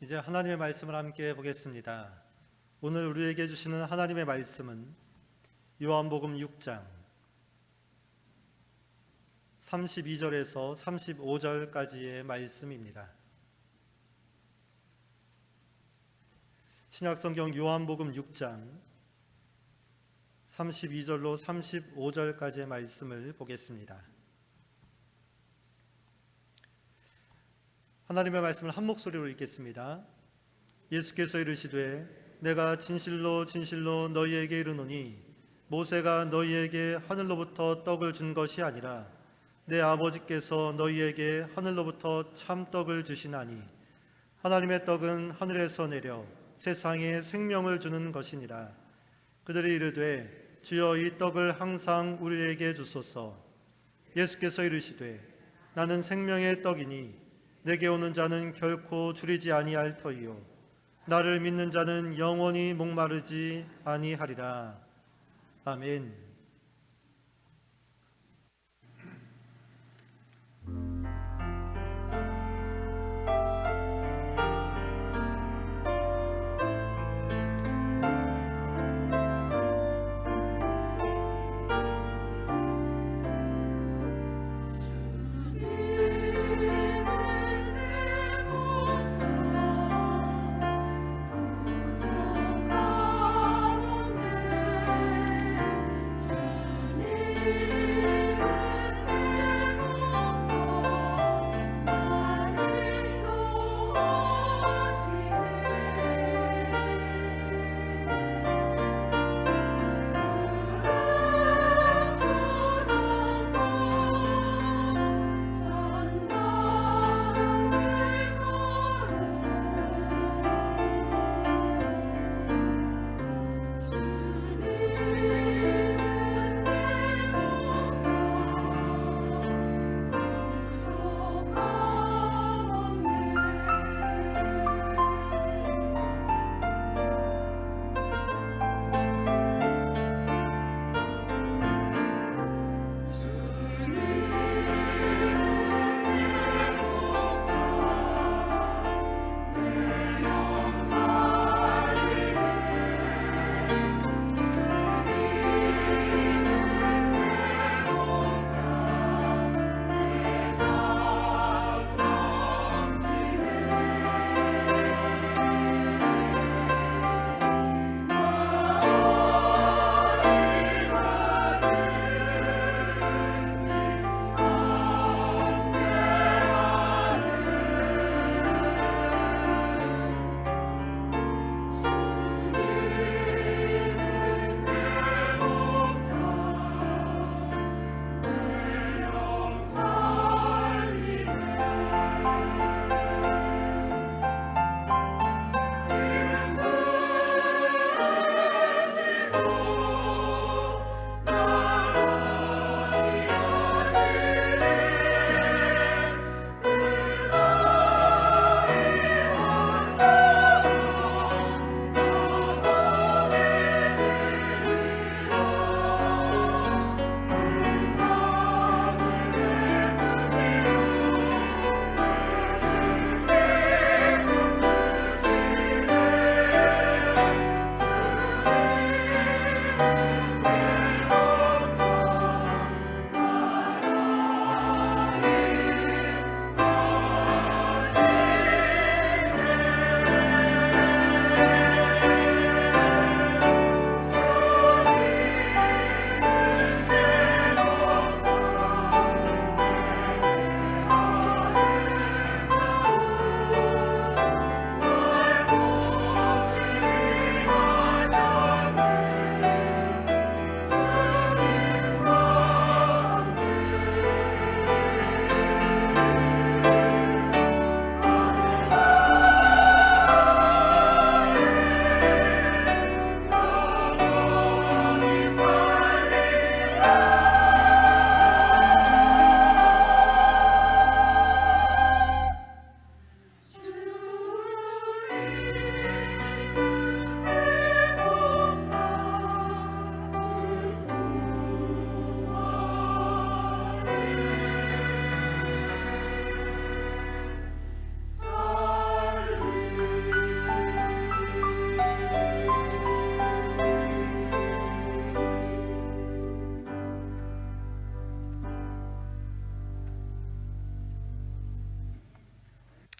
이제 하나님의 말씀을 함께 보겠습니다. 오늘 우리에게 주시는 하나님의 말씀은 요한복음 6장 32절에서 35절까지의 말씀입니다. 신약성경 요한복음 6장 32절로 35절까지의 말씀을 보겠습니다. 하나님의 말씀을 한 목소리로 읽겠습니다. 예수께서 이르시되 내가 진실로 진실로 너희에게 이르노니 모세가 너희에게 하늘로부터 떡을 준 것이 아니라 내 아버지께서 너희에게 하늘로부터 참떡을 주시나니 하나님의 떡은 하늘에서 내려 세상에 생명을 주는 것이니라. 그들이 이르되 주여 이 떡을 항상 우리에게 주소서. 예수께서 이르시되 나는 생명의 떡이니 내게 오는 자는 결코 줄이지 아니할 터이요 나를 믿는 자는 영원히 목마르지 아니하리라. 아멘.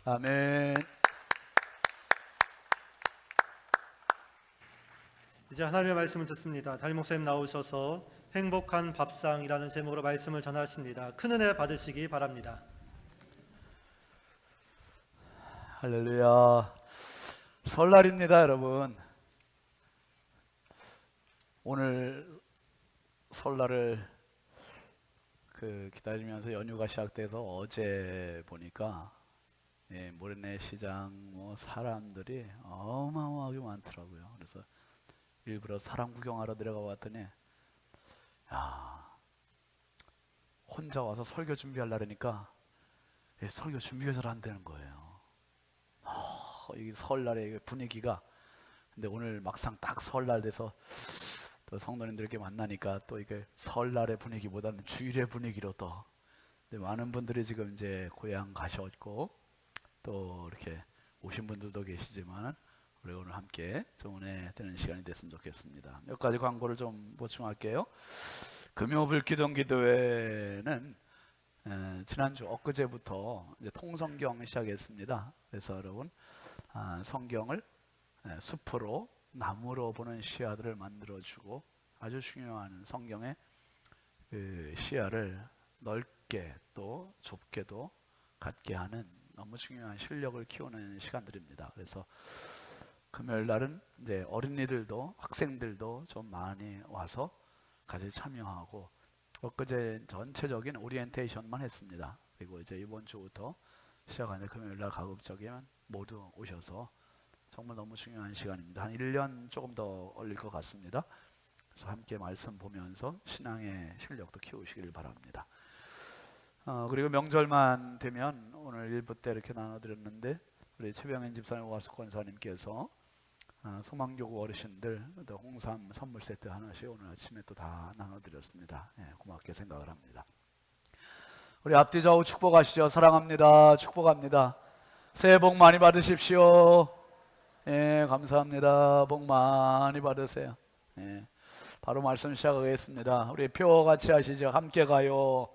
아멘. 이제 하나님의 말씀을 듣습니다. 담임 목사님 나오셔서 행복한 밥상이라는 제목으로 말씀을 전하십니다. 큰 은혜 받으시기 바랍니다. 할렐루야. 설날입니다, 여러분. 오늘 설날을 기다리면서 연휴가 시작돼서 어제 보니까 모래내 시장 사람들이 어마어마하게 많더라고요. 그래서 일부러 사람 구경하러 내려가 봤더니 혼자 와서 설교 준비하려니까 설교 준비가 잘 안 되는 거예요. 이 설날의 분위기가. 근데 오늘 막상 딱 설날 돼서 또 성도님들께 만나니까 또 이게 설날의 분위기보다는 주일의 분위기로 또 많은 분들이 지금 이제 고향 가셨고 또 이렇게 오신 분들도 계시지만 우리 오늘 함께 좀 은혜 되는 시간이 됐으면 좋겠습니다. 몇 가지 광고를 좀 보충할게요. 금요불기도기도회는 지난주 엊그제부터 이제 통성경 시작했습니다. 그래서 여러분 성경을 숲으로 나무로 보는 시야들을 만들어주고 아주 중요한 성경의 시야를 넓게 또 좁게도 갖게 하는 너무 중요한 실력을 키우는 시간들입니다. 그래서 금요일 날은 이제 어린이들도 학생들도 좀 많이 와서 같이 참여하고 엊그제 전체적인 오리엔테이션만 했습니다. 그리고 이제 이번 주부터 시작하는 금요일 날 가급적이면 모두 오셔서 정말 너무 중요한 시간입니다. 한 1년 조금 더 걸릴 것 같습니다. 그래서 함께 말씀 보면서 신앙의 실력도 키우시길 바랍니다. 그리고 명절만 되면 오늘 1부 때 이렇게 나눠드렸는데 우리 최병현 집사님 와수 권사님께서 소망교구 어르신들 또 홍삼 선물 세트 하나씩 오늘 아침에 또 다 나눠드렸습니다. 고맙게 생각을 합니다. 우리 앞뒤 좌우 축복하시죠. 사랑합니다. 축복합니다. 새해 복 많이 받으십시오. 감사합니다. 복 많이 받으세요. 바로 말씀 시작하겠습니다. 우리 표 같이 하시죠. 함께 가요.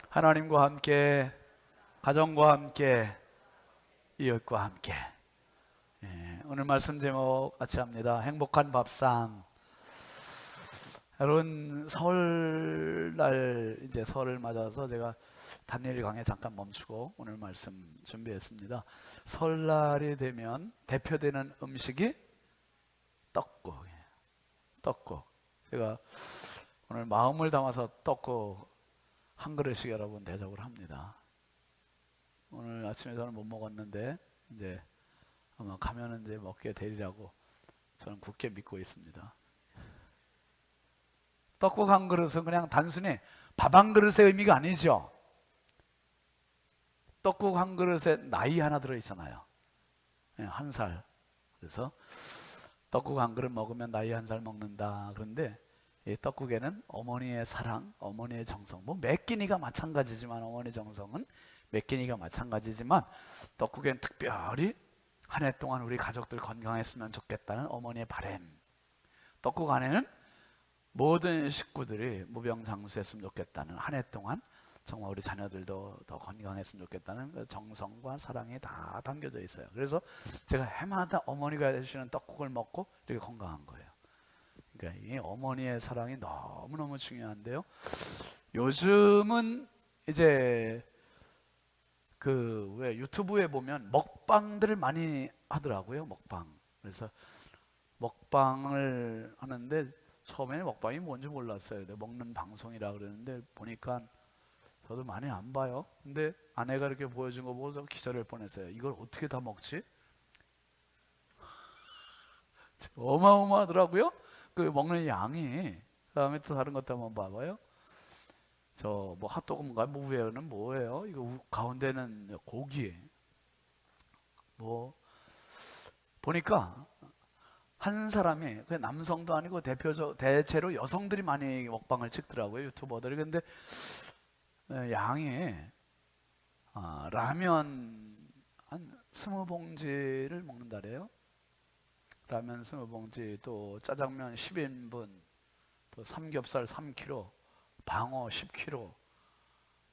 하나님과 함께, 가정과 함께, 이웃과 함께. 오늘 말씀 제목 같이 합니다. 행복한 밥상. 여러분 설날 이제 설을 맞아서 제가 다니엘 강의 잠깐 멈추고 오늘 말씀 준비했습니다. 설날이 되면 대표되는 음식이 떡국이에요. 떡국. 제가 오늘 마음을 담아서 떡국 한 그릇씩 여러분 대접을 합니다. 오늘 아침에 저는 못 먹었는데 이제 아마 가면은 이제 먹게 되리라고 저는 굳게 믿고 있습니다. 떡국 한 그릇은 그냥 단순히 밥 한 그릇의 의미가 아니죠. 떡국 한 그릇에 나이 하나 들어있잖아요. 1살. 그래서 떡국 한 그릇 먹으면 나이 1살 먹는다. 그런데 이 떡국에는 어머니의 사랑, 어머니의 정성, 몇 끼니가 마찬가지지만 어머니 정성은 몇 끼니가 마찬가지지만 떡국에는 특별히 한 해 동안 우리 가족들 건강했으면 좋겠다는 어머니의 바람. 떡국 안에는 모든 식구들이 무병장수했으면 좋겠다는 한 해 동안 정말 우리 자녀들도 더 건강했으면 좋겠다는 그 정성과 사랑이 다 담겨져 있어요. 그래서 제가 해마다 어머니가 해주시는 떡국을 먹고 이렇게 건강한 거예요. 그러니까 이 어머니의 사랑이 너무너무 중요한데요. 요즘은 이제 왜 유튜브에 보면 먹방들을 많이 하더라고요. 먹방. 그래서 먹방을 하는데 처음에는 먹방이 뭔지 몰랐어요. 먹는 방송이라 그러는데 보니까 저도 많이 안 봐요. 근데 아내가 이렇게 보여준 거 보고 저 기절할 뻔했어요. 이걸 어떻게 다 먹지? 어마어마하더라고요. 그 먹는 양이. 그다음에 또 다른 것도 한번 봐봐요. 저 핫도그인가 뭐예요는 뭐예요? 이거 가운데는 고기. 보니까 한 사람이 그 남성도 아니고 대체로 여성들이 많이 먹방을 찍더라고요. 유튜버들이. 근데 양이 라면 한 20봉지를 먹는다래요. 라면 20봉지, 또 짜장면 10인분, 또 삼겹살 3kg, 방어 10kg,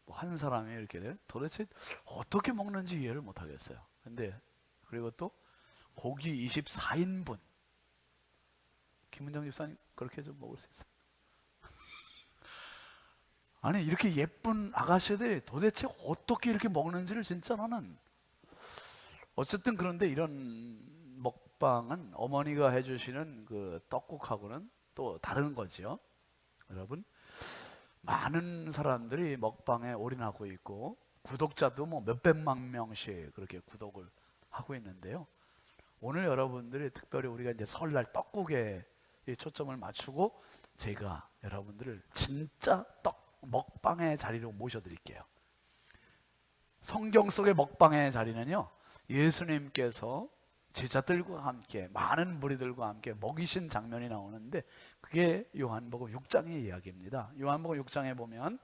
뭐 한 사람이 이렇게 돼? 도대체 어떻게 먹는지 이해를 못 하겠어요. 근데 그리고 또 고기 24인분. 김은정 집사님 그렇게 좀 먹을 수 있어요? 아니 이렇게 예쁜 아가씨들이 도대체 어떻게 이렇게 먹는지를 진짜 나는 어쨌든 그런데 이런 먹방은 어머니가 해주시는 그 떡국하고는 또 다른 거죠. 여러분 많은 사람들이 먹방에 올인하고 있고 구독자도 뭐 몇백만 명씩 그렇게 구독을 하고 있는데요. 오늘 여러분들이 특별히 우리가 이제 설날 떡국에 이 초점을 맞추고 제가 여러분들을 진짜 떡 먹방의 자리로 모셔드릴게요. 성경 속의 먹방의 자리는요, 예수님께서 제자들과 함께 많은 무리들과 함께 먹이신 장면이 나오는데 그게 요한복음 6장의 이야기입니다. 요한복음 6장에 보면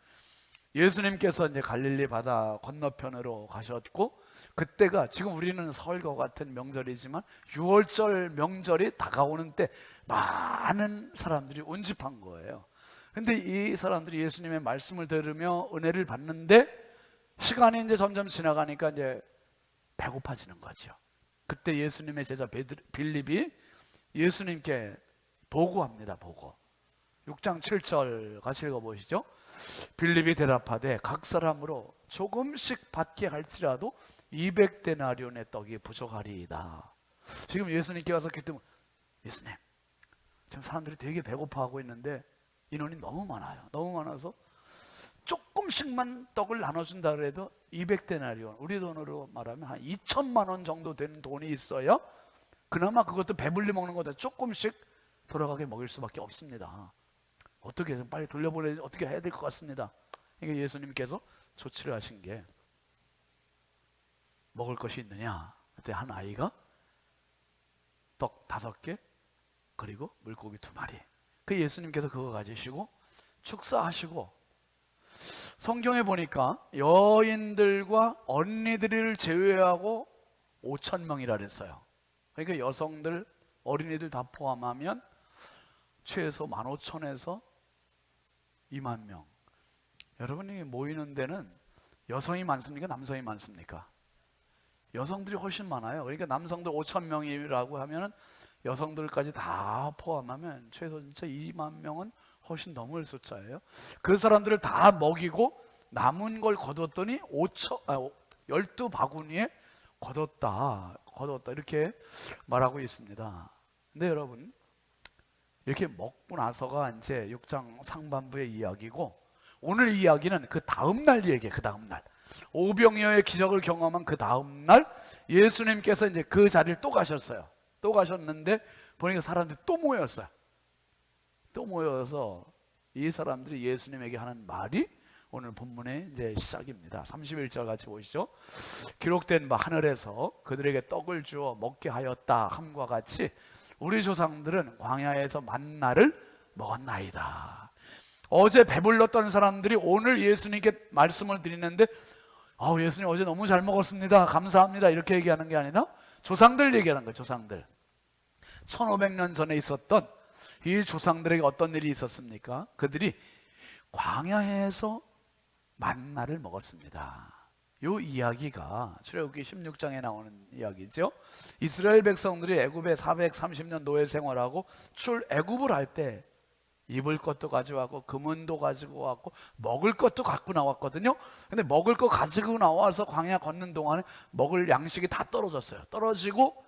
예수님께서 이제 갈릴리 바다 건너편으로 가셨고 그때가 지금 우리는 설과 같은 명절이지만 6월절 명절이 다가오는 때 많은 사람들이 운집한 거예요. 근데 이 사람들이 예수님의 말씀을 들으며 은혜를 받는데 시간이 이제 점점 지나가니까 이제 배고파지는 거죠. 그때 예수님의 제자 빌립이 예수님께 보고합니다. 보고 6장 7절 같이 읽어보시죠. 빌립이 대답하되 각 사람으로 조금씩 받게 할지라도 200데나리온의 떡이 부족하리이다. 지금 예수님께 와서 그때 예수님 지금 사람들이 되게 배고파하고 있는데 인원이 너무 많아요. 너무 많아서 조금씩만 떡을 나눠준다 그래도 200데나리온 우리 돈으로 말하면 한 2천만 원 정도 되는 돈이 있어야 그나마 그것도 배불리 먹는 거다 조금씩 돌아가게 먹일 수밖에 없습니다. 어떻게 해서 빨리 돌려보내 어떻게 해야 될 것 같습니다. 이게 예수님께서 조치를 하신 게 먹을 것이 있느냐? 그때 한 아이가 떡 5개 그리고 물고기 2마리. 그 예수님께서 그거 가지시고 축사하시고 성경에 보니까 여인들과 언니들을 제외하고 5천 명이라 그랬어요. 그러니까 여성들, 어린이들 다 포함하면 최소 15,000에서 2만 명. 여러분이 모이는 데는 여성이 많습니까? 남성이 많습니까? 여성들이 훨씬 많아요. 그러니까 남성들 5천 명이라고 하면 여성들까지 다 포함하면 최소 진짜 2만 명은 훨씬 넘을 숫자예요. 그 사람들을 다 먹이고 남은 걸 거뒀더니 12바구니에 거뒀다 이렇게 말하고 있습니다. 근데 여러분 이렇게 먹고 나서가 이제 6장 상반부의 이야기고 오늘 이야기는 그 다음 날 얘기예요. 그 다음 날 오병이어의 기적을 경험한 그 다음 날 예수님께서 이제 그 자리를 또 가셨어요. 또 가셨는데 보니까 사람들이 또 모였어요. 또 모여서 이 사람들이 예수님에게 하는 말이 오늘 본문의 이제 시작입니다. 31절 같이 보시죠. 기록된 바 하늘에서 그들에게 떡을 주어 먹게 하였다 함과 같이 우리 조상들은 광야에서 만나를 먹었나이다. 어제 배불렀던 사람들이 오늘 예수님께 말씀을 드리는데 예수님 어제 너무 잘 먹었습니다. 감사합니다. 이렇게 얘기하는 게 아니라 조상들 얘기하는 거예요. 조상들. 1500년 전에 있었던 이 조상들에게 어떤 일이 있었습니까? 그들이 광야에서 만나를 먹었습니다. 이 이야기가 출애굽기 16장에 나오는 이야기죠. 이스라엘 백성들이 애굽에 430년 노예 생활하고 출애굽을 할 때 입을 것도 가져왔고 금은도 가지고 왔고 먹을 것도 갖고 나왔거든요. 근데 먹을 거 가지고 나와서 광야 걷는 동안에 먹을 양식이 다 떨어졌어요. 떨어지고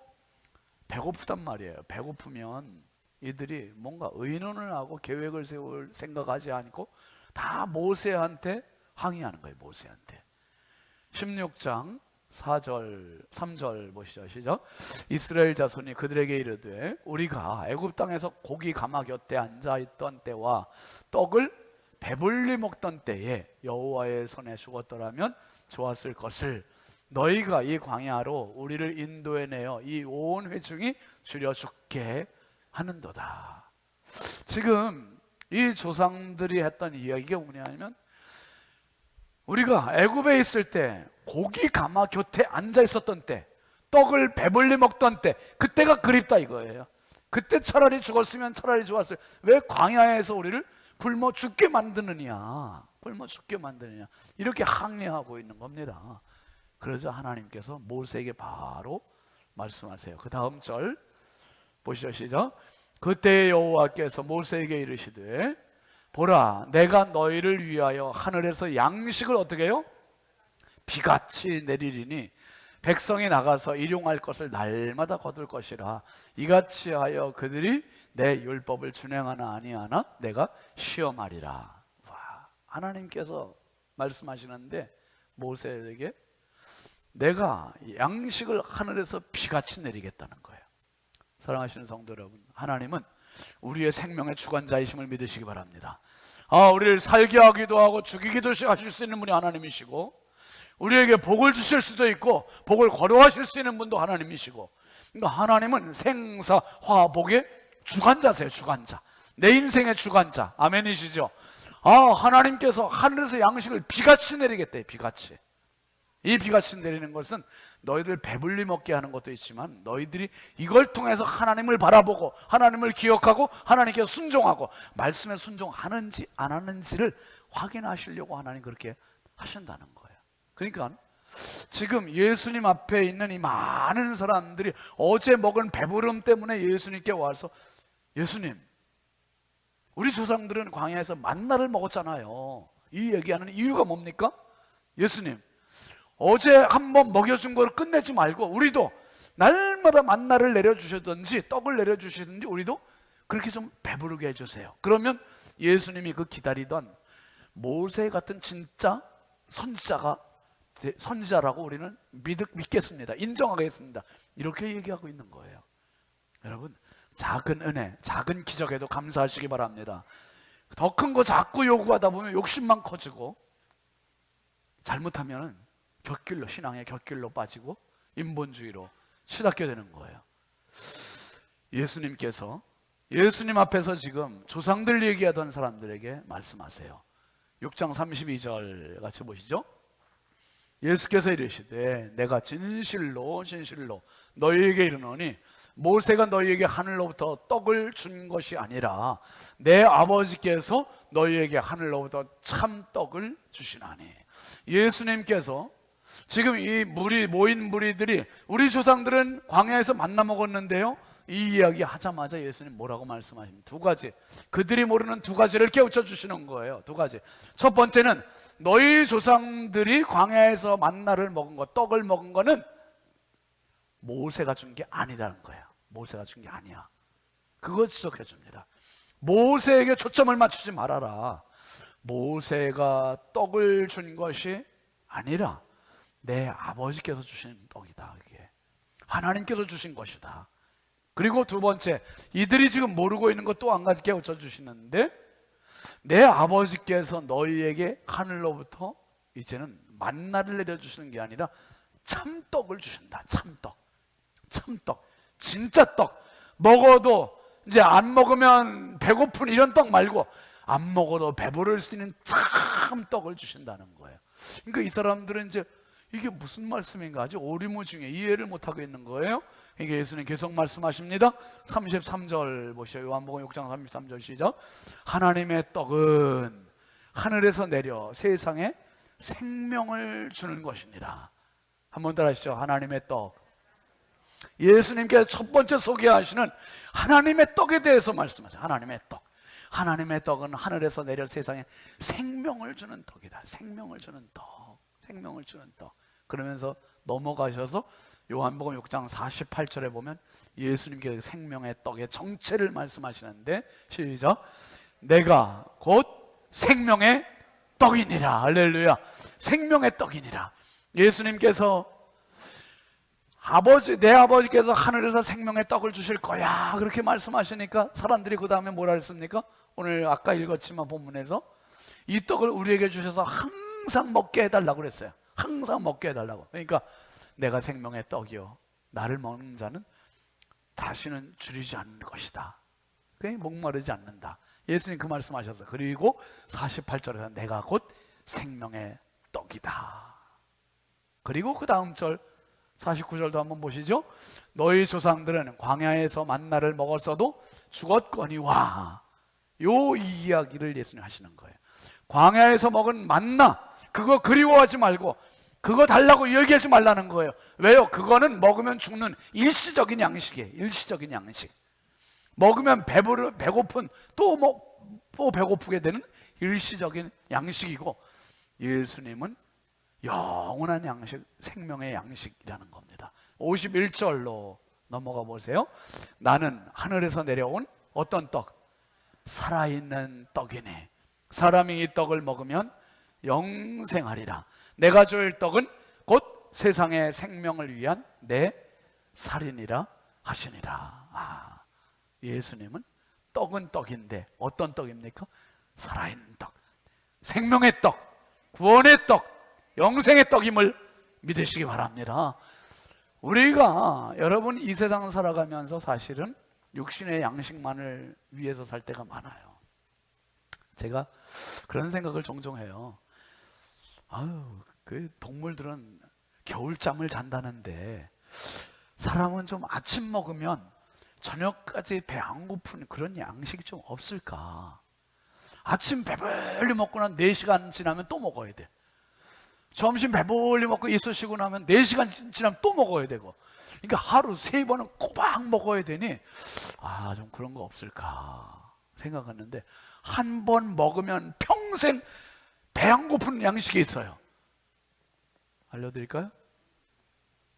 배고프단 말이에요. 배고프면 이들이 뭔가 의논을 하고 계획을 세울 생각하지 않고 다 모세한테 항의하는 거예요. 모세한테. 16장 4절 3절 보시죠. 시작. 이스라엘 자손이 그들에게 이르되 우리가 애굽 땅에서 고기 가마 곁에 앉아 있던 때와 떡을 배불리 먹던 때에 여호와의 손에 죽었더라면 좋았을 것을 너희가 이 광야로 우리를 인도해 내어 이 온 회중이 줄여 죽게 하는도다. 지금 이 조상들이 했던 이야기가 뭐냐면 우리가 애굽에 있을 때 고기 가마 곁에 앉아 있었던 때 떡을 배불리 먹던 때 그때가 그립다 이거예요. 그때 차라리 죽었으면 차라리 좋았어요. 왜 광야에서 우리를 굶어 죽게 만드느냐. 굶어 죽게 만드느냐, 이렇게 항의하고 있는 겁니다. 그러자 하나님께서 모세에게 바로 말씀하세요. 그 다음 절 보시죠. 시작. 그때 여호와께서 모세에게 이르시되 보라, 내가 너희를 위하여 하늘에서 양식을 어떻게 해요? 비같이 내리리니 백성이 나가서 일용할 것을 날마다 거둘 것이라. 이같이 하여 그들이 내 율법을 준행하나 아니하나 내가 시험하리라. 와, 하나님께서 말씀하시는데 모세에게 내가 양식을 하늘에서 비같이 내리겠다는 거예요. 사랑하시는 성도 여러분, 하나님은 우리의 생명의 주관자이심을 믿으시기 바랍니다. 우리를 살게 하기도 하고 죽이기도 하실 수 있는 분이 하나님이시고, 우리에게 복을 주실 수도 있고 복을 거두하실 수 있는 분도 하나님이시고, 그러니까 하나님은 생사 화복의 주관자세요. 주관자, 내 인생의 주관자. 아멘이시죠? 하나님께서 하늘에서 양식을 비같이 내리겠대. 비같이. 이 비같이 내리는 것은 너희들 배불리 먹게 하는 것도 있지만 너희들이 이걸 통해서 하나님을 바라보고 하나님을 기억하고 하나님께 순종하고 말씀에 순종하는지 안 하는지를 확인하시려고 하나님 그렇게 하신다는 거예요. 그러니까 지금 예수님 앞에 있는 이 많은 사람들이 어제 먹은 배부름 때문에 예수님께 와서, 예수님, 우리 조상들은 광야에서 만나를 먹었잖아요. 이 얘기하는 이유가 뭡니까? 예수님, 어제 한번 먹여준 걸 끝내지 말고 우리도 날마다 만나를 내려주시든지 떡을 내려주시든지 우리도 그렇게 좀 배부르게 해주세요. 그러면 예수님이 그 기다리던 모세 같은 진짜 선지자라고 우리는 믿겠습니다. 인정하겠습니다. 이렇게 얘기하고 있는 거예요. 여러분, 작은 은혜, 작은 기적에도 감사하시기 바랍니다. 더 큰 거 자꾸 요구하다 보면 욕심만 커지고 잘못하면 곁길로, 신앙의 곁길로 빠지고 인본주의로 치닫게 되는 거예요. 예수님께서 예수님 앞에서 지금 조상들 얘기하던 사람들에게 말씀하세요. 6장 32절 같이 보시죠. 예수께서 이르시되 내가 진실로 진실로 너희에게 이르노니 모세가 너희에게 하늘로부터 떡을 준 것이 아니라 내 아버지께서 너희에게 하늘로부터 참 떡을 주시나니. 예수님께서 지금 이 모인 무리들이 우리 조상들은 광야에서 만나 먹었는데요, 이 이야기 하자마자 예수님 뭐라고 말씀하십니까? 두 가지, 그들이 모르는 두 가지를 깨우쳐 주시는 거예요. 두 가지. 첫 번째는 너희 조상들이 광야에서 만나를 먹은 것, 떡을 먹은 거는 모세가 준 게 아니라는 거예요. 모세가 준 게 아니야. 그거 지적해 줍니다. 모세에게 초점을 맞추지 말아라. 모세가 떡을 준 것이 아니라 내 아버지께서 주신 떡이다. 그게 하나님께서 주신 것이다. 그리고 두 번째, 이들이 지금 모르고 있는 것 또 한 가지 깨우쳐 주시는데 내 아버지께서 너희에게 하늘로부터 이제는 만나를 내려주시는 게 아니라 참떡을 주신다. 참떡, 참떡, 진짜 떡. 먹어도 이제 안 먹으면 배고픈 이런 떡 말고 안 먹어도 배부를 수 있는 참떡을 주신다는 거예요. 그러니까 이 사람들은 이제 이게 무슨 말씀인가 아주 오리무중에 이해를 못하고 있는 거예요. 이게 예수님 계속 말씀하십니다. 33절 보시죠. 요한복음 6장 33절 시작. 하나님의 떡은 하늘에서 내려 세상에 생명을 주는 것이니라. 한번 따라 하시죠. 하나님의 떡. 예수님께서 첫 번째 소개하시는 하나님의 떡에 대해서 말씀하죠. 하나님의 떡. 하나님의 떡은 하늘에서 내려 세상에 생명을 주는 떡이다. 생명을 주는 떡. 생명을 주는 떡. 그러면서 넘어가셔서 요한복음 6장 48절에 보면 예수님께서 생명의 떡의 정체를 말씀하시는데 시작. 내가 곧 생명의 떡이니라. 할렐루야. 생명의 떡이니라. 예수님께서 내 아버지께서 하늘에서 생명의 떡을 주실 거야 그렇게 말씀하시니까 사람들이 그 다음에 뭐라 했습니까? 오늘 아까 읽었지만 본문에서 이 떡을 우리에게 주셔서 항상 먹게 해달라고 그랬어요. 항상 먹게 해달라고. 그러니까 내가 생명의 떡이요 나를 먹는 자는 다시는 줄이지 않는 것이다. 그게 목마르지 않는다. 예수님 그 말씀하셔서 그리고 48절에서 내가 곧 생명의 떡이다. 그리고 그 다음 절 49절도 한번 보시죠. 너희 조상들은 광야에서 만나를 먹었어도 죽었거니와. 요 이야기를 예수님 하시는 거예요. 광야에서 먹은 만나, 그거 그리워하지 말고 그거 달라고 얘기하지 말라는 거예요. 왜요? 그거는 먹으면 죽는 일시적인 양식이에요. 일시적인 양식. 먹으면 배고픈 또 배고프게 되는 일시적인 양식이고, 예수님은 영원한 양식, 생명의 양식이라는 겁니다. 51절로 넘어가 보세요. 나는 하늘에서 내려온 어떤 떡? 살아있는 떡이니 사람이 이 떡을 먹으면 영생하리라. 내가 줄 떡은 곧 세상의 생명을 위한 내 살이니라 하시니라. 예수님은 떡은 떡인데 어떤 떡입니까? 살아있는 떡, 생명의 떡, 구원의 떡, 영생의 떡임을 믿으시기 바랍니다. 우리가 여러분 이 세상 살아가면서 사실은 육신의 양식만을 위해서 살 때가 많아요. 제가 그런 생각을 종종 해요. 그 동물들은 겨울잠을 잔다는데 사람은 좀 아침 먹으면 저녁까지 배 안 고픈 그런 양식이 좀 없을까? 아침 배불리 먹고 난 4시간 지나면 또 먹어야 돼. 점심 배불리 먹고 있으시고 나면 4시간 지나면 또 먹어야 되고, 그러니까 하루 3번은 꼬박 먹어야 되니 좀 그런 거 없을까 생각하는데, 한 번 먹으면 평생 배 안 고픈 양식이 있어요. 알려드릴까요?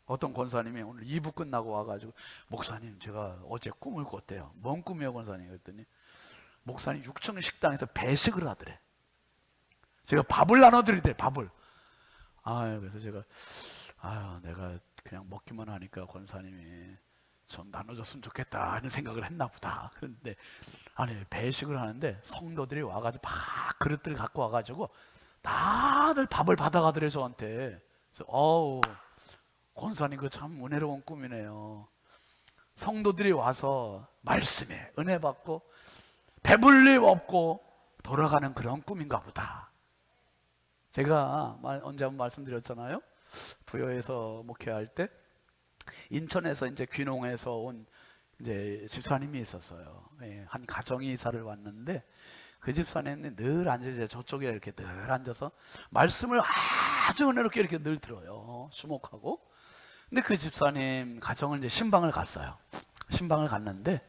어떤 권사님이 오늘 2부 끝나고 와가지고, 목사님 제가 어제 꿈을 꿨대요. 뭔 꿈이에요 권사님? 그랬더니 목사님 6층 식당에서 배식을 하더래. 제가 밥을 나눠드리대, 밥을. 그래서 제가 내가 그냥 먹기만 하니까 권사님이 좀 나눠줬으면 좋겠다 하는 생각을 했나 보다. 그런데 배식을 하는데 성도들이 와가지고 막 그릇들을 갖고 와가지고 다들 밥을 받아가더래 저한테. 그래서 권사님 그 참 은혜로운 꿈이네요. 성도들이 와서 말씀에 은혜 받고 배불리 없고 돌아가는 그런 꿈인가 보다. 제가 언제 한번 말씀드렸잖아요. 부여에서 목회할 때 인천에서 이제 귀농해서 온 이제 집사님이 있었어요. 한 가정이 이사를 왔는데 그 집사님이 늘 앉아서 저쪽에 이렇게 늘 앉아서 말씀을 아주 은혜롭게 이렇게 늘 들어요. 주목하고. 근데 그 집사님 가정을 이제 신방을 갔어요. 신방을 갔는데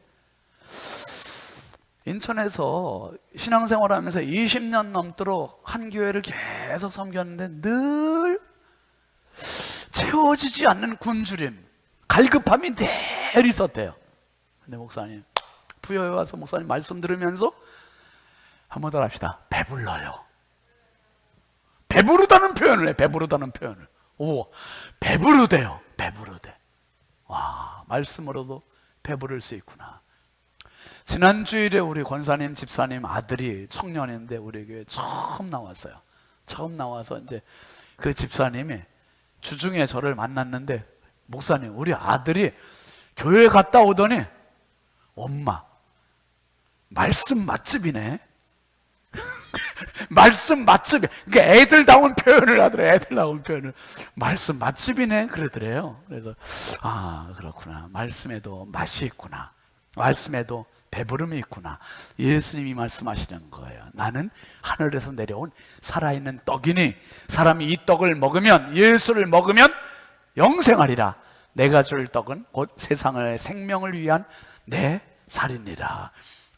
인천에서 신앙생활하면서 20년 넘도록 한 교회를 계속 섬겼는데 늘 채워지지 않는 굶주림, 갈급함이 늘 있었대요. 근데 목사님 부여에 와서 목사님 말씀 들으면서 한 번 더 합시다. 배불러요. 배부르다는 표현을 해. 배부르다는 표현을. 배부르대요. 배부르대. 와, 말씀으로도 배부를 수 있구나. 지난 주일에 우리 권사님 집사님 아들이 청년인데 우리 교회 처음 나왔어요. 처음 나와서 이제 그 집사님이 주중에 저를 만났는데, 목사님 우리 아들이 교회 갔다 오더니 엄마 말씀 맛집이네. 말씀 맛집이, 그러니까 애들다운 표현을 하더래. 애들다운 표현을. 말씀 맛집이네 그러더래요. 그래서 그렇구나. 말씀에도 맛이 있구나. 말씀에도 배부름이 있구나. 예수님이 말씀하시는 거예요. 나는 하늘에서 내려온 살아있는 떡이니 사람이 이 떡을 먹으면, 예수를 먹으면 영생하리라. 내가 줄 떡은 곧 세상의 생명을 위한 내 살이니라.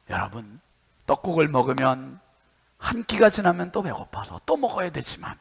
여러분, 떡국을 먹으면 한 끼가 지나면 또 배고파서 또 먹어야 되지만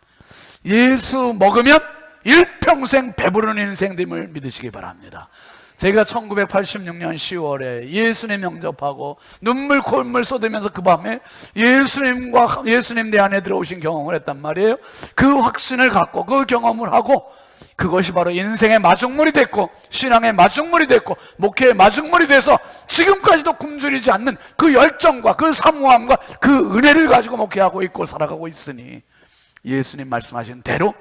예수 먹으면 일평생 배부른 인생됨을 믿으시기 바랍니다. 제가 1986년 10월에 예수님 영접하고 눈물 콧물 쏟으면서 그 밤에 예수님 내 안에 들어오신 경험을 했단 말이에요. 그 확신을 갖고 그 경험을 하고 그것이 바로 인생의 마중물이 됐고 신앙의 마중물이 됐고 목회의 마중물이 돼서 지금까지도 굶주리지 않는 그 열정과 그 사모함과 그 은혜를 가지고 목회하고 있고 살아가고 있으니 예수님 말씀하신 대로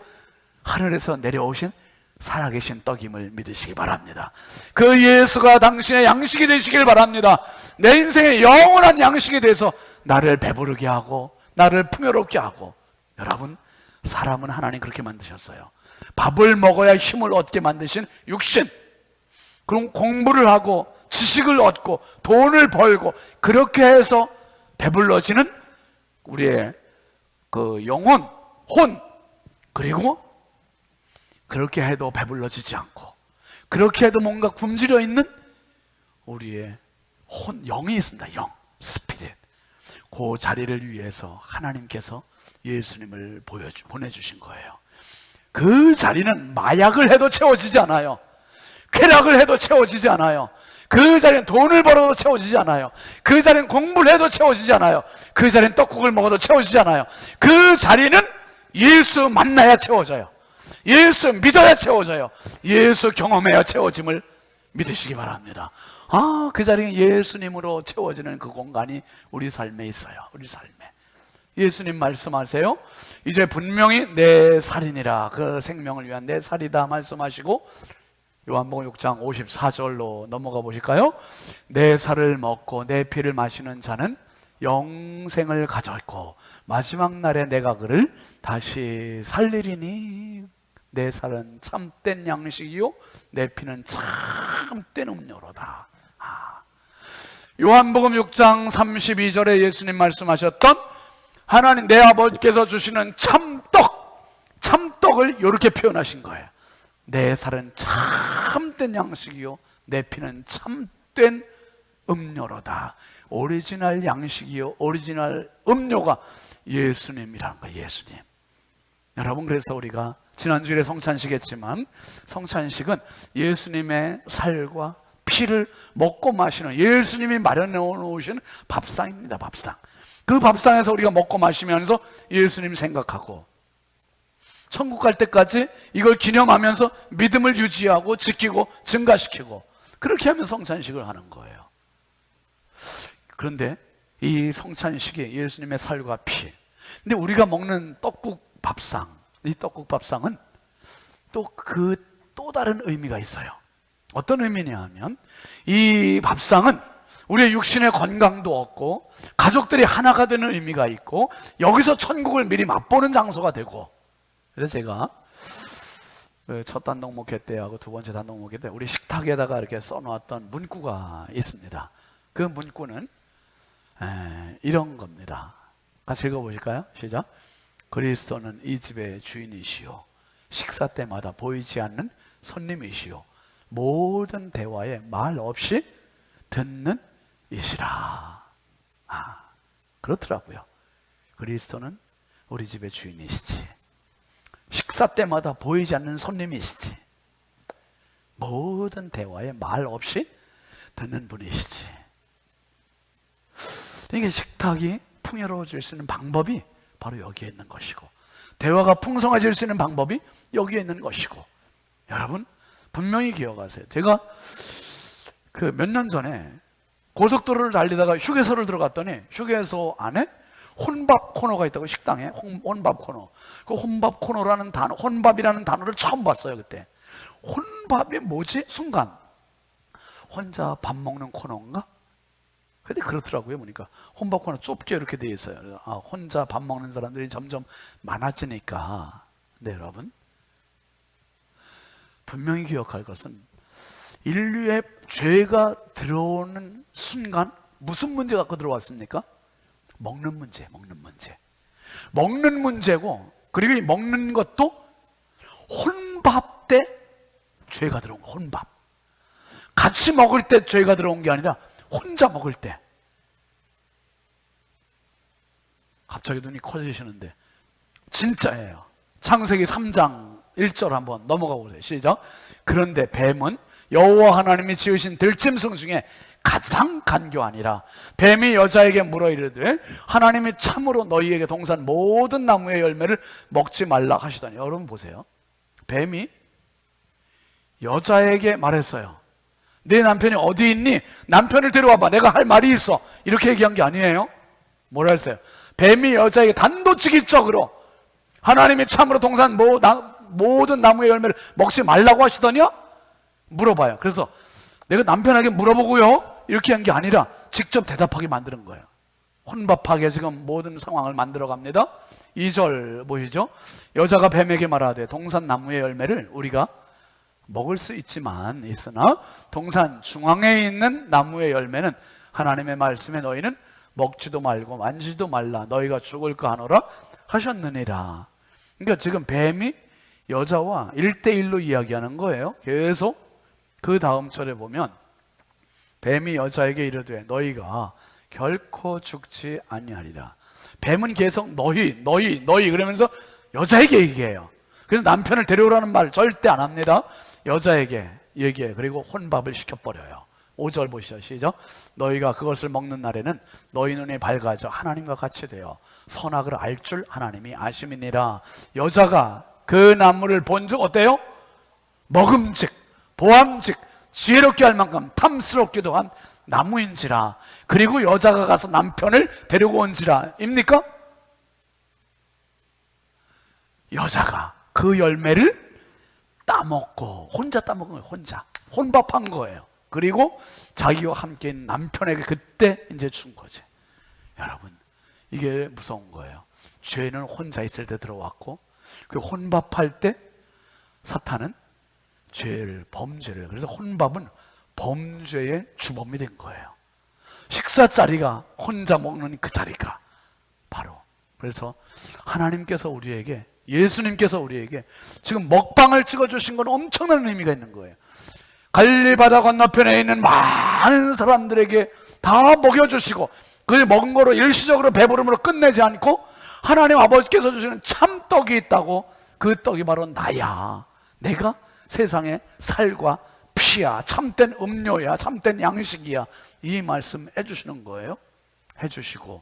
하늘에서 내려오신 살아계신 떡임을 믿으시기 바랍니다. 그 예수가 당신의 양식이 되시길 바랍니다. 내 인생의 영원한 양식이 돼서 나를 배부르게 하고 나를 풍요롭게 하고. 여러분, 사람은 하나님 그렇게 만드셨어요. 밥을 먹어야 힘을 얻게 만드신 육신, 그럼 공부를 하고 지식을 얻고 돈을 벌고 그렇게 해서 배불러지는 우리의 그 영혼, 혼, 그리고 그렇게 해도 배불러지지 않고 그렇게 해도 뭔가 굶주려 있는 우리의 혼, 영이 있습니다. 영, 스피릿. 그 자리를 위해서 하나님께서 예수님을 보내주신 거예요. 그 자리는 마약을 해도 채워지지 않아요. 쾌락을 해도 채워지지 않아요. 그 자리는 돈을 벌어도 채워지지 않아요. 그 자리는 공부를 해도 채워지지 않아요. 그 자리는 떡국을 먹어도 채워지지 않아요. 그 자리는 예수 만나야 채워져요. 예수 믿어야 채워져요. 예수 경험해야 채워짐을 믿으시기 바랍니다. 그 자리는 예수님으로 채워지는 그 공간이 우리 삶에 있어요. 우리 삶에. 예수님 말씀하세요. 이제 분명히 내 살이니라, 그 생명을 위한 내 살이다 말씀하시고, 요한복음 6장 54절로 넘어가 보실까요? 내 살을 먹고 내 피를 마시는 자는 영생을 가졌고 마지막 날에 내가 그를 다시 살리리니 내 살은 참된 양식이요 내 피는 참된 음료로다. 요한복음 6장 32절에 예수님 말씀하셨던 하나님 내 아버지께서 주시는 참떡을 이렇게 표현하신 거예요. 내 살은 참된 양식이요 내 피는 참된 음료로다. 오리지널 양식이요 오리지널 음료가 예수님이라는 거예요. 예수님. 여러분, 그래서 우리가 지난주에 성찬식 했지만 성찬식은 예수님의 살과 피를 먹고 마시는, 예수님이 마련해 놓으신 밥상입니다. 밥상. 그 밥상에서 우리가 먹고 마시면서 예수님 생각하고 천국 갈 때까지 이걸 기념하면서 믿음을 유지하고 지키고 증가시키고 그렇게 하면 성찬식을 하는 거예요. 그런데 이 성찬식이 예수님의 살과 피, 근데 우리가 먹는 떡국 밥상, 이 떡국 밥상은 또 다른 의미가 있어요. 어떤 의미냐 하면 이 밥상은 우리의 육신의 건강도 얻고 가족들이 하나가 되는 의미가 있고 여기서 천국을 미리 맛보는 장소가 되고, 그래서 제가 첫 단독 목회 때하고 두 번째 단독 목회 때 우리 식탁에다가 이렇게 써놓았던 문구가 있습니다. 그 문구는 이런 겁니다. 같이 읽어보실까요? 시작. 그리스도는 이 집의 주인이시요 식사 때마다 보이지 않는 손님이시요 모든 대화에 말 없이 듣는 이시라. 그렇더라고요. 그리스도는 우리 집의 주인이시지, 식사 때마다 보이지 않는 손님이시지, 모든 대화에 말 없이 듣는 분이시지. 이게 식탁이 풍요로워질 수 있는 방법이 바로 여기에 있는 것이고, 대화가 풍성해질 수 있는 방법이 여기에 있는 것이고, 여러분 분명히 기억하세요. 제가 그 몇 년 전에 고속도로를 달리다가 휴게소를 들어갔더니 휴게소 안에 혼밥 코너가 있다고, 식당에 혼밥 코너. 그 혼밥 코너라는 단어, 혼밥이라는 단어를 처음 봤어요. 그때 혼밥이 뭐지? 순간 혼자 밥 먹는 코너인가? 근데 그렇더라고요. 보니까 혼밥 코너 좁게 이렇게 돼 있어요. 혼자 밥 먹는 사람들이 점점 많아지니까. 네, 여러분 분명히 기억할 것은 인류의 죄가 들어오는 순간 무슨 문제 갖고 들어왔습니까? 먹는 문제, 먹는 문제. 먹는 문제고, 그리고 이 먹는 것도 혼밥 때 죄가 들어온 거. 혼밥. 같이 먹을 때 죄가 들어온 게 아니라 혼자 먹을 때. 갑자기 눈이 커지시는데 진짜예요. 창세기 3장 1절 한번 넘어가 보세요. 시작. 그런데 뱀은 여호와 하나님이 지으신 들짐승 중에 가장 간교하니라. 뱀이 여자에게 물어 이르되 하나님이 참으로 너희에게 동산 모든 나무의 열매를 먹지 말라 하시더니. 여러분 보세요. 뱀이 여자에게 말했어요. 네 남편이 어디 있니? 남편을 데려와봐. 내가 할 말이 있어. 이렇게 얘기한 게 아니에요. 뭐라 했어요? 뱀이 여자에게 단도직입적으로 하나님이 참으로 동산 모든 나무의 열매를 먹지 말라고 하시더니요? 물어봐요. 그래서 내가 남편에게 물어보고요 이렇게 한 게 아니라 직접 대답하게 만드는 거예요. 혼밥하게 지금 모든 상황을 만들어 갑니다. 2절 보시죠. 여자가 뱀에게 말하되 동산 나무의 열매를 우리가 먹을 수 있으나 동산 중앙에 있는 나무의 열매는 하나님의 말씀에 너희는 먹지도 말고 만지도 말라. 너희가 죽을까 하노라. 하셨느니라. 그러니까 지금 뱀이 여자와 1대1로 이야기하는 거예요. 계속 그 다음 절에 보면 뱀이 여자에게 이르되 너희가 결코 죽지 아니하리라. 뱀은 계속 너희 그러면서 여자에게 얘기해요. 그래서 남편을 데려오라는 말 절대 안 합니다. 여자에게 얘기해. 그리고 혼밥을 시켜버려요. 5절 보시죠. 시작. 너희가 그것을 먹는 날에는 너희 눈이 밝아져 하나님과 같이 되어 선악을 알 줄 하나님이 아심이니라. 여자가 그 나무를 본즉 어때요? 먹음직, 보암직, 지혜롭게 할 만큼 탐스럽기도 한 나무인지라. 그리고 여자가 가서 남편을 데리고 온지라. 입니까? 여자가 그 열매를 따먹고 혼자 따먹은 거예요. 혼자 혼밥한 거예요. 그리고 자기와 함께 있는 남편에게 그때 이제 준 거지. 여러분, 이게 무서운 거예요. 죄는 혼자 있을 때 들어왔고, 그 혼밥할 때 사탄은 범죄를, 그래서 혼밥은 범죄의 주범이 된 거예요. 식사 자리가, 혼자 먹는 그 자리가 바로. 그래서 하나님께서 우리에게, 예수님께서 우리에게 지금 먹방을 찍어주신 건 엄청난 의미가 있는 거예요. 갈릴리 바다 건너편에 있는 많은 사람들에게 다 먹여주시고, 그 먹은 거로 일시적으로 배부름으로 끝내지 않고 하나님 아버지께서 주시는 참떡이 있다고. 그 떡이 바로 나야. 내가 세상의 살과 피야, 참된 음료야, 참된 양식이야. 이 말씀 해주시는 거예요. 해주시고,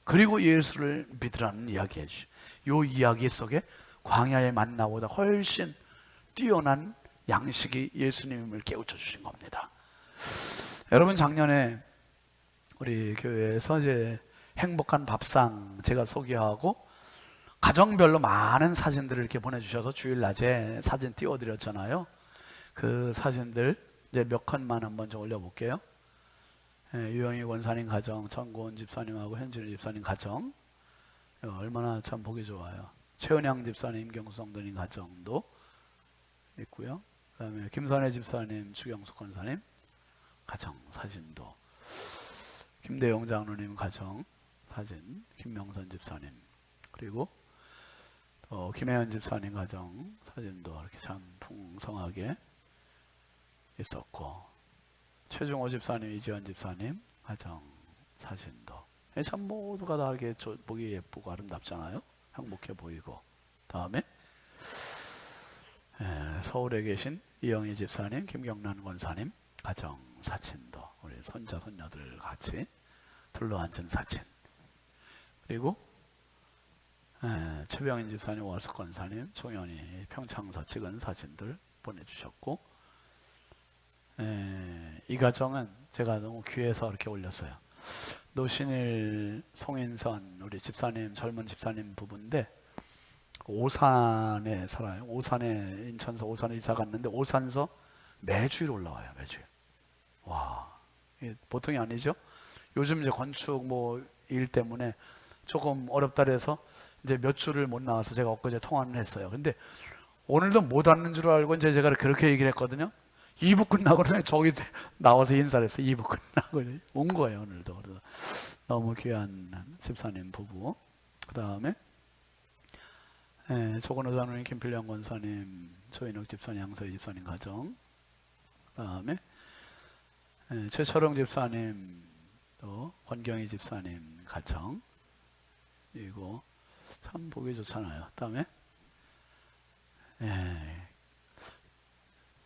그리고 예수를 믿으라는 이야기 해주시고, 이 이야기 속에 광야의 만나보다 훨씬 뛰어난 양식이 예수님을 깨우쳐 주신 겁니다. 여러분, 작년에 우리 교회에서 이제 행복한 밥상 제가 소개하고 가정별로 많은 사진들을 이렇게 보내주셔서 주일 낮에 사진 띄워드렸잖아요. 그 사진들 이제 몇 컷만 한번 좀 올려볼게요. 유영희 권사님 가정, 정고은 집사님하고 현진우 집사님 가정, 얼마나 참 보기 좋아요. 최은양 집사님, 김경수 성도님 가정도 있고요. 그 다음에 김선혜 집사님, 주경숙 권사님 가정 사진도, 김대용 장로님 가정 사진, 김명선 집사님, 그리고 김혜연 집사님 가정 사진도 이렇게 참 풍성하게 있었고, 최중호 집사님, 이지원 집사님 가정 사진도 참 모두가 다 이렇게 보기 예쁘고 아름답잖아요. 행복해 보이고. 다음에 서울에 계신 이영희 집사님, 김경란 권사님 가정 사진도, 우리 손자 손녀들 같이 둘러앉은 사진, 그리고 최병인 집사님, 오하숙 권사님, 종현이 평창서 찍은 사진들 보내주셨고, 이 가정은 제가 너무 귀해서 이렇게 올렸어요. 노신일, 송인선 우리 집사님, 젊은 집사님 부부인데 오산에 살아요. 오산에, 인천서 오산에 이사 갔는데 오산서 매주일 올라와요. 매주일. 와, 이게 보통이 아니죠. 요즘 이제 건축 뭐 일 때문에 조금 어렵다 그래서 이제 몇 주를 못 나와서 제가 엊그제 통화를 했어요. 근데 오늘도 못 왔는 줄 알고 이제 제가 그렇게 얘기를 했거든요. 2부 끝나고 저기 나와서 인사를 했어요. 2부 끝나고 온 거예요. 오늘도. 그래서 너무 귀한 집사님 부부. 그 다음에 조건호 장로님, 김필령 권사님, 조인욱 집사님, 양서희 집사님 가정. 그 다음에 최철웅 집사님, 또 권경희 집사님 가정. 그리고 참 보기 좋잖아요. 그 다음에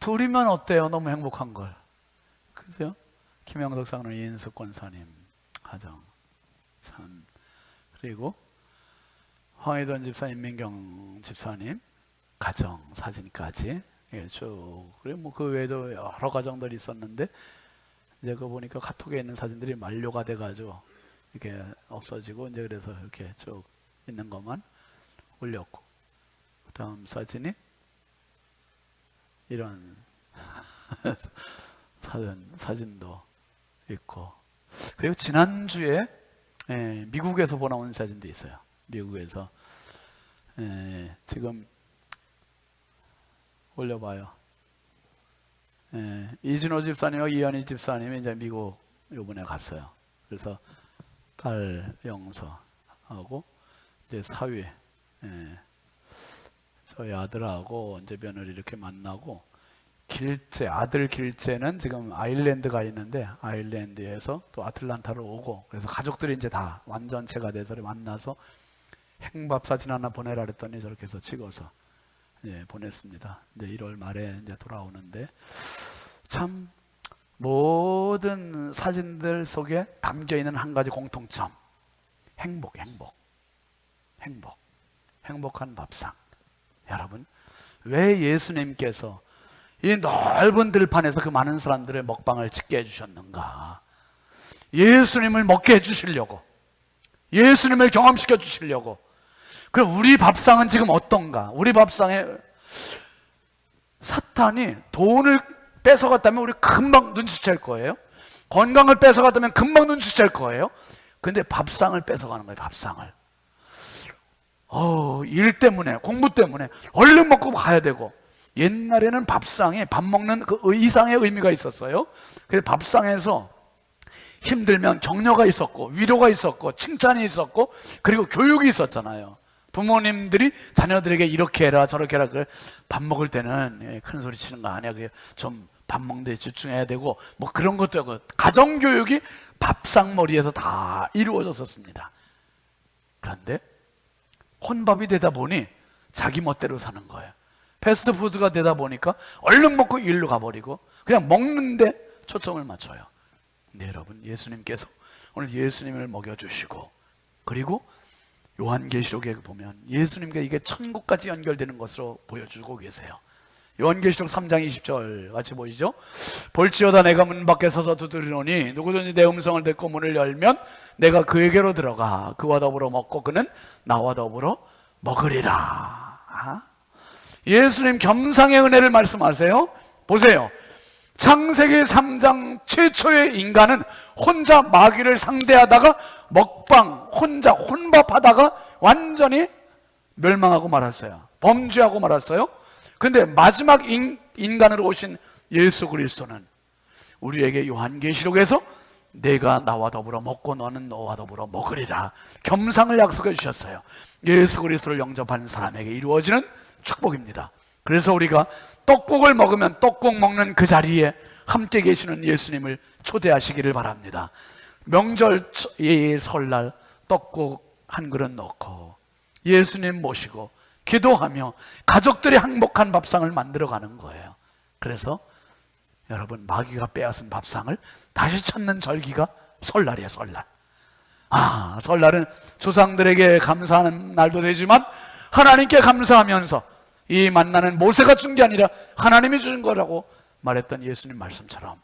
둘이면 어때요? 너무 행복한 걸. 그죠? 김영덕 장로님, 이인숙 권사님 가정. 참. 그리고 황희돈 집사님, 민경 집사님 가정 사진까지 쭉. 그리고 뭐 그 외에도 여러 가정들이 있었는데 이제 그거 보니까 카톡에 있는 사진들이 만료가 돼가지고 이렇게 없어지고, 이제 그래서 이렇게 쭉 있는 것만 올렸고, 그 다음 사진이 이런 사진도 있고, 그리고 지난주에 미국에서 보내온 사진도 있어요. 미국에서 지금 올려봐요. 이진호 집사님과 이현희 집사님이 이제 미국 요번에 갔어요. 그래서 딸 영서하고 이제 사위, 저희 아들하고 이제 며느리 이렇게 만나고, 아들 길째는 지금 아일랜드가 있는데 아일랜드에서 또 아틀란타로 오고, 그래서 가족들이 이제 다 완전체가 돼서 만나서 행밥 사진 하나 보내라 그랬더니 저렇게 해서 찍어서 보냈습니다. 이제 1월 말에 이제 돌아오는데, 참 모든 사진들 속에 담겨 있는 한 가지 공통점, 행복한 밥상. 여러분, 왜 예수님께서 이 넓은 들판에서 그 많은 사람들의 먹방을 찍게 해주셨는가? 예수님을 먹게 해주시려고, 예수님을 경험시켜 주시려고. 그럼 우리 밥상은 지금 어떤가? 우리 밥상에 사탄이 돈을 뺏어갔다면 우리 금방 눈치챌 거예요. 건강을 뺏어갔다면 금방 눈치챌 거예요. 근데 밥상을 뺏어가는 거예요. 밥상을. 일 때문에, 공부 때문에 얼른 먹고 가야 되고. 옛날에는 밥상에 밥 먹는 그 이상의 의미가 있었어요. 그래서 밥상에서 힘들면 격려가 있었고, 위로가 있었고, 칭찬이 있었고, 그리고 교육이 있었잖아요. 부모님들이 자녀들에게 이렇게 해라 저렇게 해라. 밥 먹을 때는 큰 소리 치는 거 아니야, 좀 밥 먹는 데 집중해야 되고, 뭐 그런 것도 하고, 가정교육이 밥상머리에서 다 이루어졌었습니다. 그런데 혼밥이 되다 보니 자기 멋대로 사는 거예요. 패스트푸드가 되다 보니까 얼른 먹고 일로 가버리고 그냥 먹는데 초점을 맞춰요. 네, 여러분, 예수님께서 오늘 예수님을 먹여주시고, 그리고 요한계시록에 보면 예수님과 이게 천국까지 연결되는 것으로 보여주고 계세요. 요한계시록 3장 20절 같이 보이죠? 볼지어다 내가 문 밖에 서서 두드리노니 누구든지 내 음성을 듣고 문을 열면 내가 그에게로 들어가 그와 더불어 먹고 그는 나와 더불어 먹으리라. 예수님 겸상의 은혜를 말씀하세요. 보세요. 창세기 3장 최초의 인간은 혼자 마귀를 상대하다가 먹방, 혼자 혼밥하다가 완전히 멸망하고 말았어요. 범죄하고 말았어요. 근데 마지막 인간으로 오신 예수 그리스도는 우리에게 요한계시록에서 내가 나와 더불어 먹고 너는 너와 더불어 먹으리라 겸상을 약속해 주셨어요. 예수 그리스도를 영접한 사람에게 이루어지는 축복입니다. 그래서 우리가 떡국을 먹으면 떡국 먹는 그 자리에 함께 계시는 예수님을 초대하시기를 바랍니다. 명절 설날 떡국 한 그릇 넣고 예수님 모시고 기도하며 가족들이 행복한 밥상을 만들어가는 거예요. 그래서 여러분, 마귀가 빼앗은 밥상을 다시 찾는 절기가 설날이에요. 설날. 설날은 조상들에게 감사하는 날도 되지만 하나님께 감사하면서 이 만나는 모세가 준 게 아니라 하나님이 주신 거라고 말했던 예수님 말씀처럼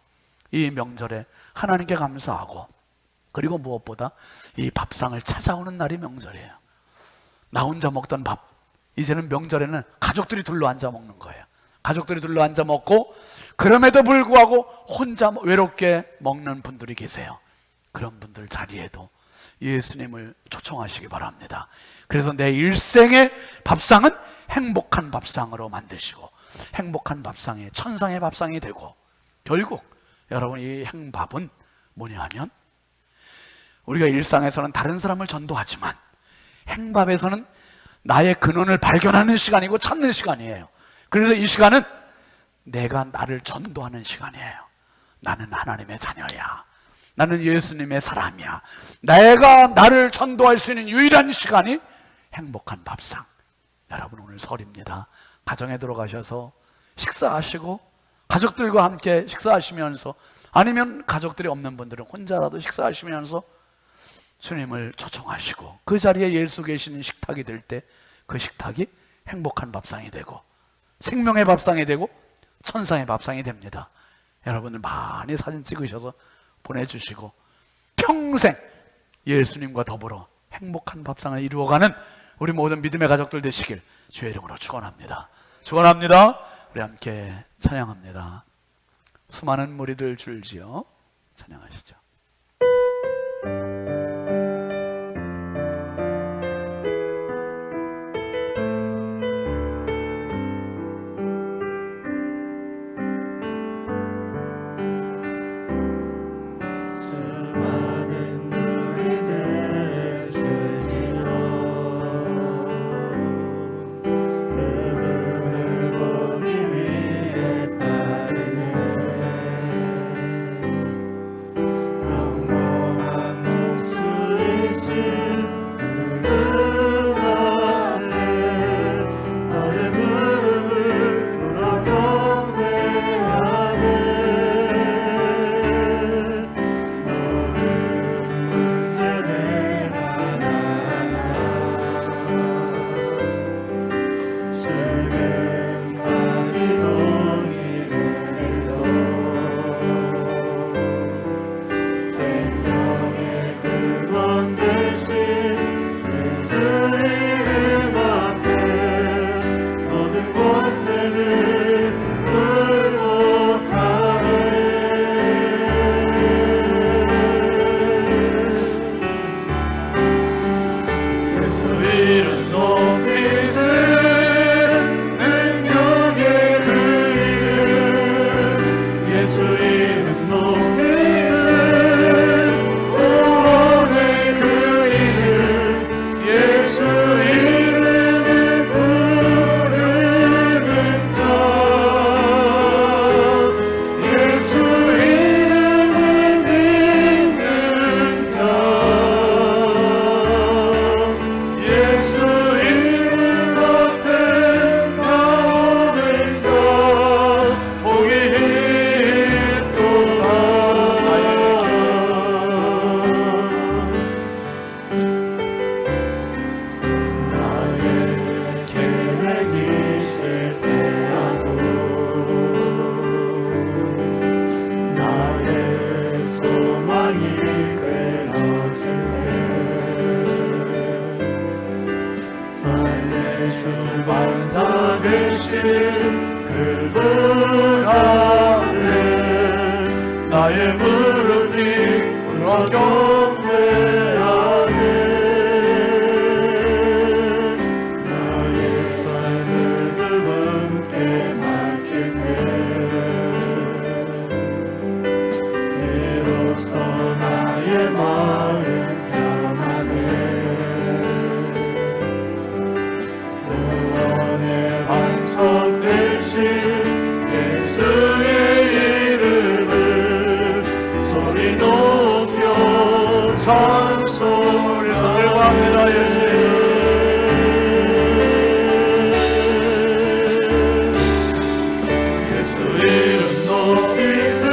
이 명절에 하나님께 감사하고, 그리고 무엇보다 이 밥상을 찾아오는 날이 명절이에요. 나 혼자 먹던 밥, 이제는 명절에는 가족들이 둘러앉아 먹는 거예요. 가족들이 둘러앉아 먹고, 그럼에도 불구하고 혼자 외롭게 먹는 분들이 계세요. 그런 분들 자리에도 예수님을 초청하시기 바랍니다. 그래서 내 일생의 밥상은 행복한 밥상으로 만드시고, 행복한 밥상이 천상의 밥상이 되고, 결국 여러분, 이 행밥은 뭐냐 하면 우리가 일상에서는 다른 사람을 전도하지만 행밥에서는 나의 근원을 발견하는 시간이고 찾는 시간이에요. 그래서 이 시간은 내가 나를 전도하는 시간이에요. 나는 하나님의 자녀야. 나는 예수님의 사람이야. 내가 나를 전도할 수 있는 유일한 시간이 행복한 밥상. 여러분, 오늘 설입니다. 가정에 들어가셔서 식사하시고 가족들과 함께 식사하시면서, 아니면 가족들이 없는 분들은 혼자라도 식사하시면서 주님을 초청하시고 그 자리에 예수 계시는 식탁이 될 때 그 식탁이 행복한 밥상이 되고 생명의 밥상이 되고 천상의 밥상이 됩니다. 여러분들 많이 사진 찍으셔서 보내주시고 평생 예수님과 더불어 행복한 밥상을 이루어가는 우리 모든 믿음의 가족들 되시길 주의 이름으로 축원합니다. 축원합니다. 우리 함께 찬양합니다. 수많은 무리들 줄지어 찬양하시죠. 수많은 무리들 줄지어 나의 무릎이 꿇어 경배하네. 나의 삶을 그분께 맡길게. 비로소 나의 마음 평안해. 구원의 반석 되신 예수의 이름을 소리 높여 찬송을 설교합니다. 예수 이름 높이세.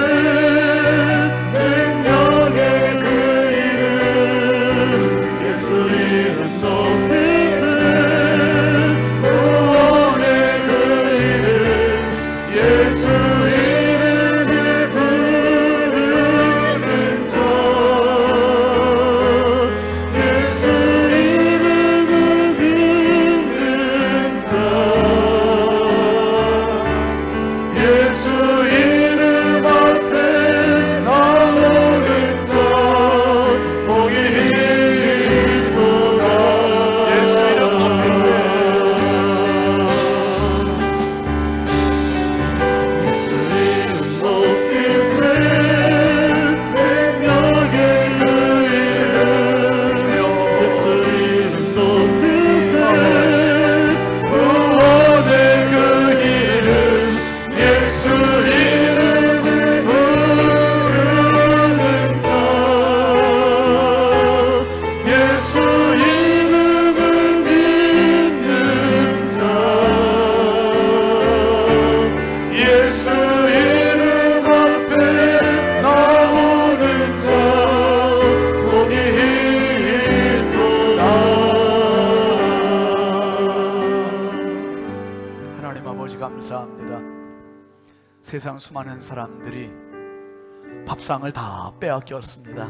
능력의 그 이름 예수 이름 높이세. 구원의 그 이름 예수 이름을 부르는 자. 예수 이름을 믿는 자. 예수 이름 앞에 나오는 자 복이 있도다. 예수 이름 높이세. 예수 이름 높이세. 능력의 그 이름 예수 이름 높이세. 구원의 그 이름 예수 이름을 부르는 자. 예수 이름을 믿는 자. 예수 이름 앞에 나오는 자 복이 있도다. 하나님 아버지 감사합니다. 세상 수많은 사람들이 밥상을 다 빼앗겼습니다.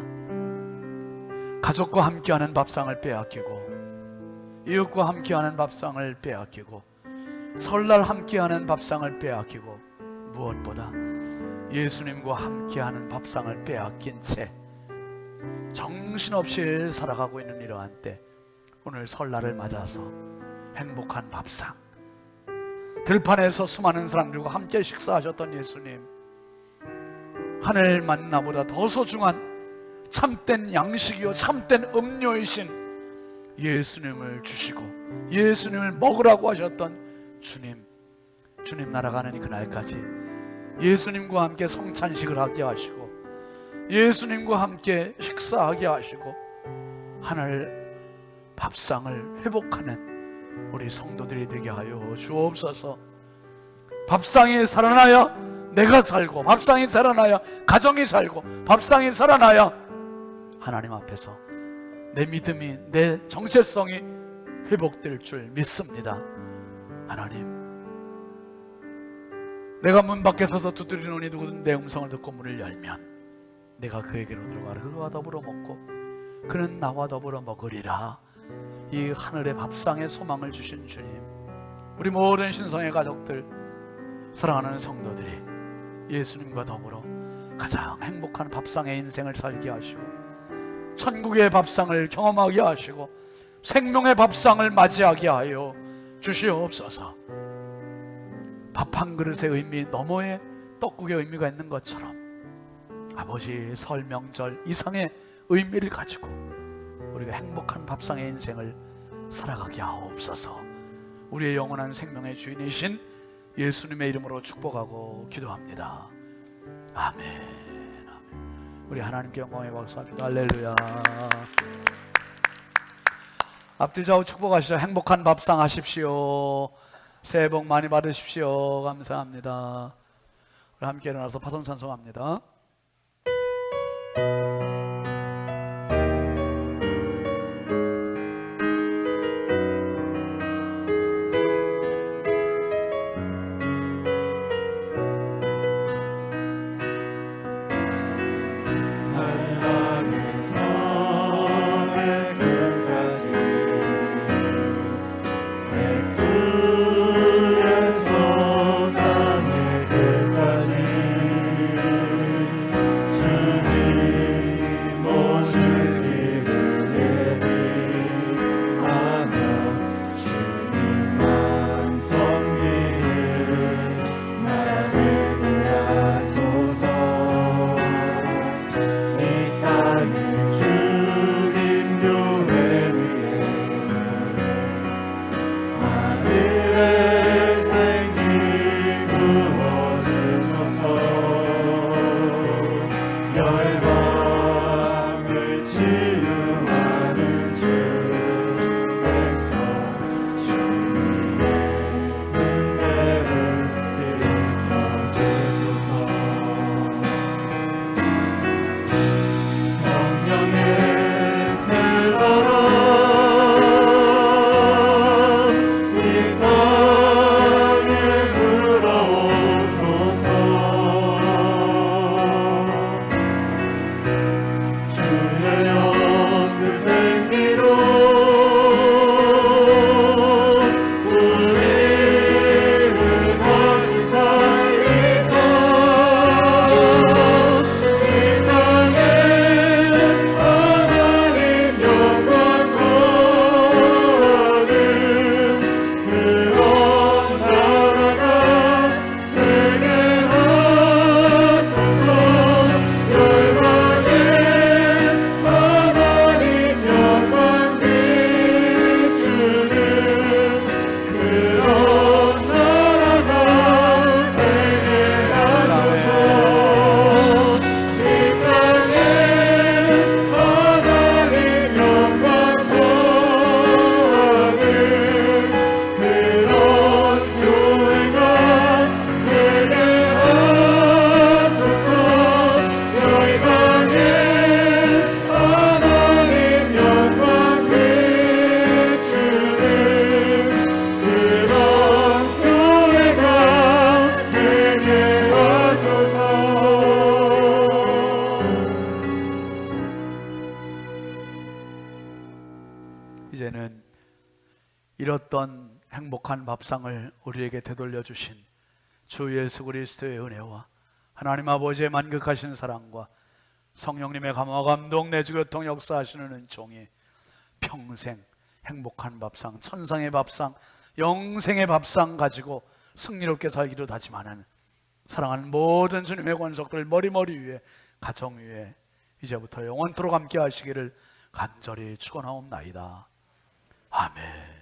가족과 함께하는 밥상을 빼앗기고, 이웃과 함께하는 밥상을 빼앗기고, 설날 함께하는 밥상을 빼앗기고, 무엇보다 예수님과 함께하는 밥상을 빼앗긴 채 정신없이 살아가고 있는 이러한 때, 오늘 설날을 맞아서 행복한 밥상, 들판에서 수많은 사람들과 함께 식사하셨던 예수님, 하늘 만나보다 더 소중한 참된 양식이요 참된 음료이신 예수님을 주시고 예수님을 먹으라고 하셨던 주님 나라가 하는 그날까지 예수님과 함께 성찬식을 하게 하시고 예수님과 함께 식사하게 하시고 하늘 밥상을 회복하는 우리 성도들이 되게 하여 주옵소서. 밥상이 살아나야 내가 살고, 밥상이 살아나야 가정이 살고, 밥상이 살아나야 하나님 앞에서 내 믿음이, 내 정체성이 회복될 줄 믿습니다. 하나님, 내가 문 밖에 서서 두드리노니 누구든 내 음성을 듣고 문을 열면 내가 그에게로 들어가라. 그와 더불어 먹고 그는 나와 더불어 먹으리라. 이 하늘의 밥상에 소망을 주신 주님, 우리 모든 신성의 가족들, 사랑하는 성도들이 예수님과 더불어 가장 행복한 밥상의 인생을 살게 하시고 천국의 밥상을 경험하게 하시고 생명의 밥상을 맞이하게 하여 주시옵소서. 밥 한 그릇의 의미 너머에 떡국의 의미가 있는 것처럼 아버지 설 명절 이상의 의미를 가지고 우리가 행복한 밥상의 인생을 살아가게 하옵소서. 우리의 영원한 생명의 주인이신 예수님의 이름으로 축복하고 기도합니다. 아멘. 아멘. 우리 하나님께 영광의 박수 합시다. 할렐루야. 앞뒤 좌우 축복하시죠. 행복한 밥상 하십시오. 새해 복 많이 받으십시오. 감사합니다. 우리 함께 일어나서 파송 찬송합니다. 열방을 치유하는 주께서 주님의 은혜를 일으켜주소서. 성령의 새바람 이 땅에 불어오소서. 주의 영그 생기로 우리를 다시 살리사 이 땅에 하나님 영광 거하는 그런 나라가 되게 하소서. 열방에 하나님 영광 비추는 그런 나라가 되게 하소서. 이 땅에 하나님 영광 거하는 그런 교회가 되게 하소서. 열방에 하나님 영광 비추는 그런 교회가 되게 하소서. 이제는 잃었던 행복한 밥상을 우리에게 되돌려 주신 주 예수 그리스도의 은혜와 하나님 아버지의 만극하신 사랑과 성령님의 감화 감동 내주 교통 역사하시는 은총이 평생 행복한 밥상, 천상의 밥상, 영생의 밥상 가지고 승리롭게 살기로 다짐하는 사랑하는 모든 주님의 권속들 머리머리 위에, 가정 위에 이제부터 영원토록 함께 하시기를 간절히 축원하옵나이다. 아멘.